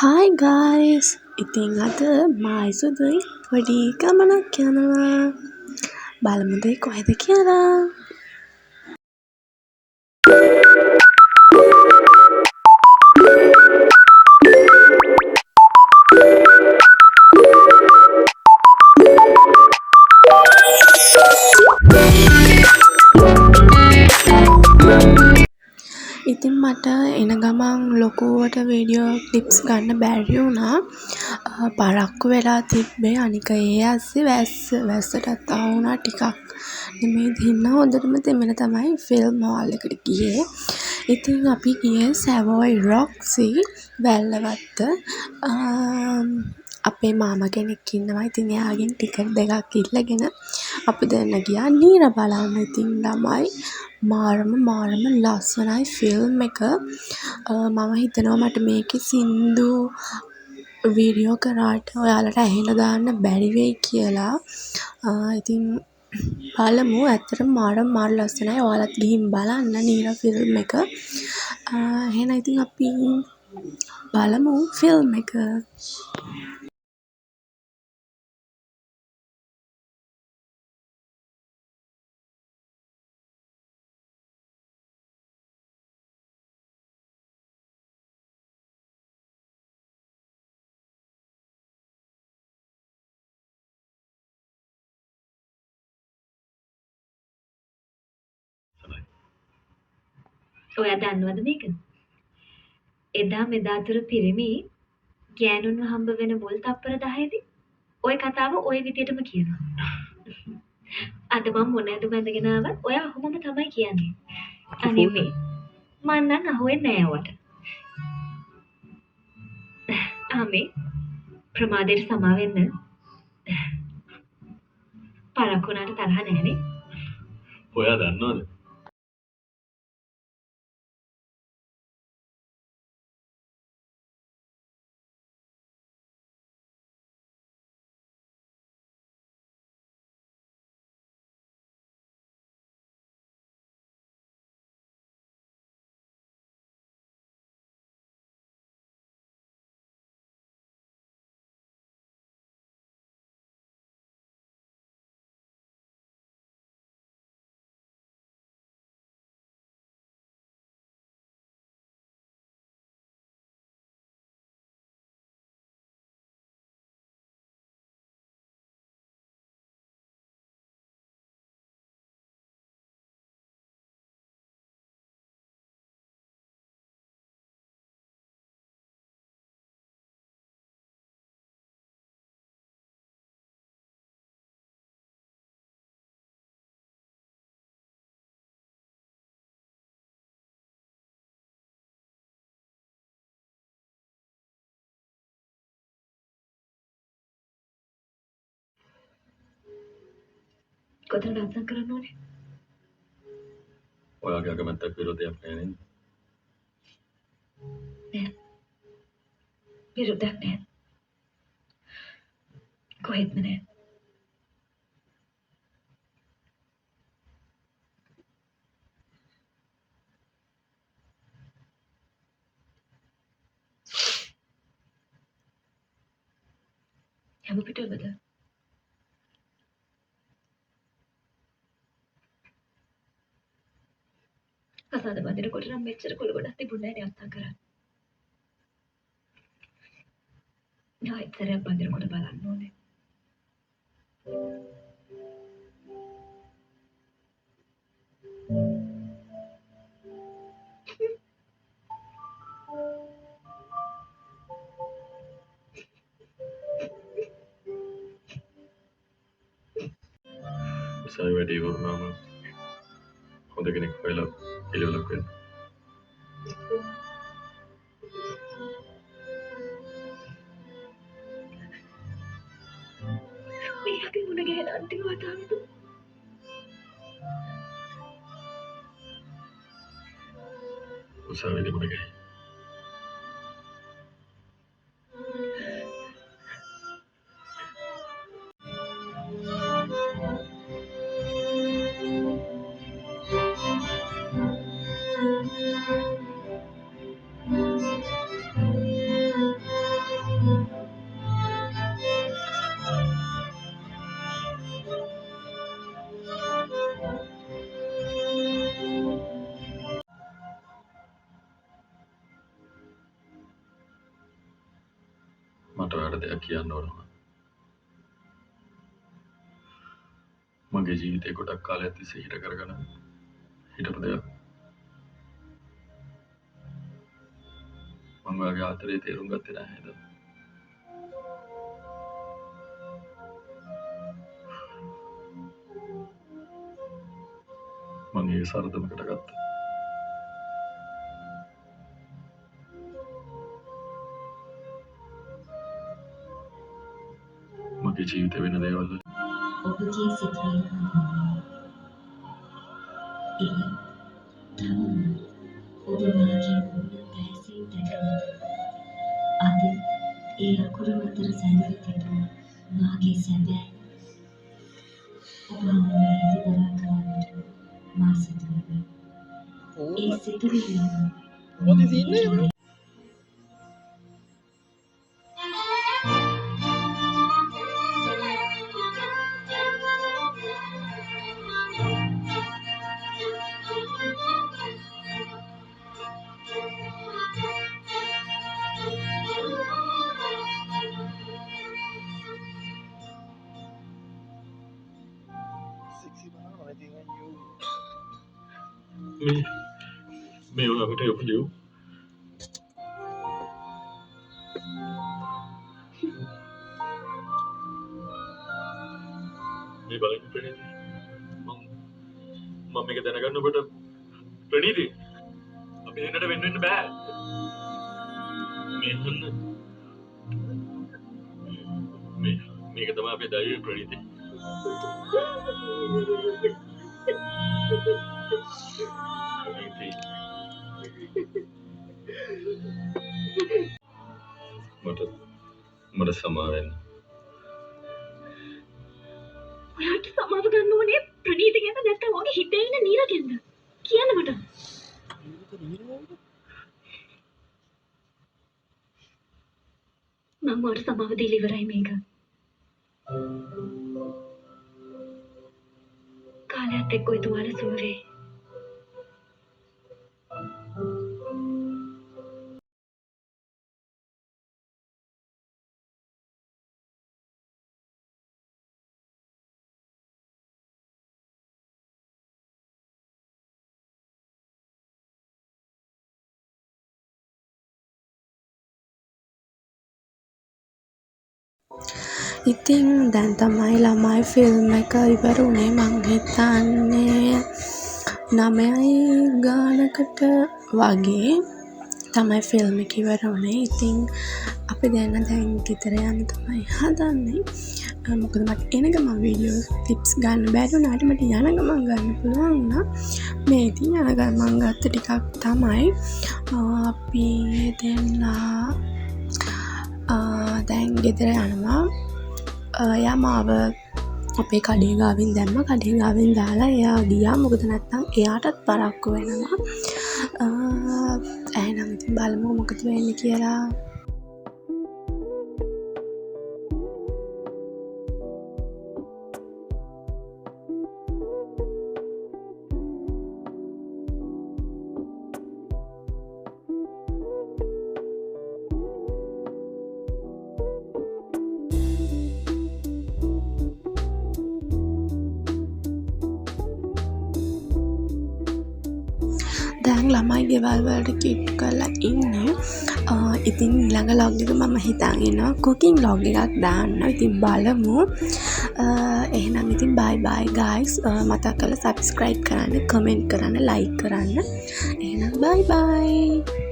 Hi guys! ඉතින් අද මායි සුදුයි පොඩි ගමනක් යනවා. බලමුද කොහෙද කියලා. ඉතින් මට එන ගමන් ලොකුවට වීඩියෝ ක්ලිප්ස් ගන්න බැරි වුණා. පරක්කු වෙලා තිබ්බේ. අනික ඒ ඇස්සේ වැස්සටත් ආ වුණා ටිකක්. මේ දින්න හොඳටම දෙමළ තමයි ෆිල්ම් හෝල් එකට ගියේ. ඉතින් අපි ගියේ සැවොයි රොක්සි වැල්ලවත්ත. අපේ මාමා කෙනෙක් ඉන්නවා. ඉතින් එයාගෙන් ටිකට් දෙකක් ඉල්ලගෙන අපි දෙන්න ගියා නීර බලන්න. ඉතින් ළමයි මාරම ලස්සනයි ෆිල්ම් එක. මම හිතනවා මට මේකේ සින්දු වීඩියෝ කරාට ඔයාලට ඇහෙන්න දාන්න බැරි වෙයි කියලා. ඉතින් බලමු. ඇත්තටම මාර ලස්සනයි. ඔයාලත් ගිහින් බලන්න නීර ෆිල්ම් එක. එහෙනම් ඉතින් අපි බලමු ෆිල්ම් එක. ඔයා දන්නවද මේක? එදා මෙදාතුර පිරිමි ගෑනුන්ව හම්බ වෙන මුල් තප්පර 10දී ওই කතාව ওই විදියටම කියනවා. අද මම මොන ඇඳුම ඇඳගෙන ආවත් ඔයා අහුමම තමයි කියන්නේ. අනිමේ මං නම් අහුවෙන්නේ නෑ ඔයාට. ආමේ ප්‍රමාදයට සමා වෙන්න. පරක්කුණාට තරහ නෑනේ. ඔයා දන්නවද? කොතනද අත්සන් කරන්න ඕනේ? ඔයාගේ අකමැත්තක් විරෝධයක් නෑ නේද? නෑ. විරුද්ධක් නෑ. කොහෙත්ම නෑ. හැම පිටවද? කසාද බඳිනකොට නම් මෙච්චර කොළ ගොඩක් තිබුණේ නෑනේ අත්සන් කරන්න. ආයෙත් සැරයක් බඳිනකොට බලන්න ඕනේ. උසාවි වැඩි වුණාම හොඳ කෙනෙක් හොයලා පිළිවෙලක් වෙන්න. මේ අපි මුණ ගැහෙන අන්තිම වතාවේද? උසාවියේ මුණ ගැහි. මට ඔයාලට දෙයක් කියන්න ඕන. මගේ ජීවිතේ ගොඩක් කාලයක් තිස්සේ හිට කරගෙන හිටපු දෙයක්. මම ඔයාගේ ආදරේ තේරුම් ගත්තේ නැහැ නේද? මම ඒ සරදමකට ගත්තා. මගේ ජීවිතේ වෙන දේවල් ඔබගේ සිතුවිලි ඔබ මාගේ මුණ පැසී දැකලා අද ඒ අකුරු අතර සැඟවී තිබුණ මාගේ සැබෑ ඔබ හමුවේ දරා ගන්නට මා සිතුවේ ඒ සිතුවිලි What is in there? Sexy banana, I think you. මේ ඔයාලට යොපලියු මේ බලන්න ප්‍රණීති මම මේක දැනගන්නකොට ප්‍රණීති අපි දෙන්නට වෙන්න බෑ මේක තමයි අපේ ධෛර්යය ප්‍රණීති මට සමාව වෙන්න. ඔයාට සමාව ගන්න ඕනේ ප්‍රණීත ගැන නැත්නම් ඔගේ හිතේ ඉන්න නීර ගැනද? කියන්න මට. මම ඔයාට සමාව දීලා ඉවරයි මේක. කාලයත් එක්ක ඔයාලා සුව වේ. ඉතින් දැන් තමයි ළමයි ෆිල්ම් එක ඉවර වුණේ මං හිතන්නේ 9 ගානකට වගේ තමයි ෆිල්ම් එක ඉවර වුණේ. ඉතින් අපි දැන් ගෙදර යන්න තමයි හදන්නේ. මොකද මට එන ගමන් වීඩියෝ ක්ලිප්ස් ගන්න බැරි වුණාට මට යන ගමන් ගන්න පුළුවන් වුණා. මේ ඉතින් යන ගමන් ගත්ත ටිකක් තමයි අපි දෙන්නා දැන් ගෙදර යනවා. එයා මාව අපේ කඩේ ගාවින් දැම්ම. කඩේ ගාවින් දාලා එයා ගියා. මොකද නැත්තම් එයාටත් පරක්කු වෙනවා. එහෙනම් ඉතින් බලමු මොකද වෙන්නේ කියලා. දැන් ළමයි ගෙවල් වලට කිට් කරලා ඉන්නේ. ඉතින් ඊළඟ vlog එක මම හිතාගෙන ඉන්නවා cooking vlog එකක් දාන්න. ඉතින් බලමු. එහෙනම් ඉතින් bye bye guys. මතක කරලා subscribe කරන්න, comment කරන්න, like කරන්න. එහෙනම් bye bye.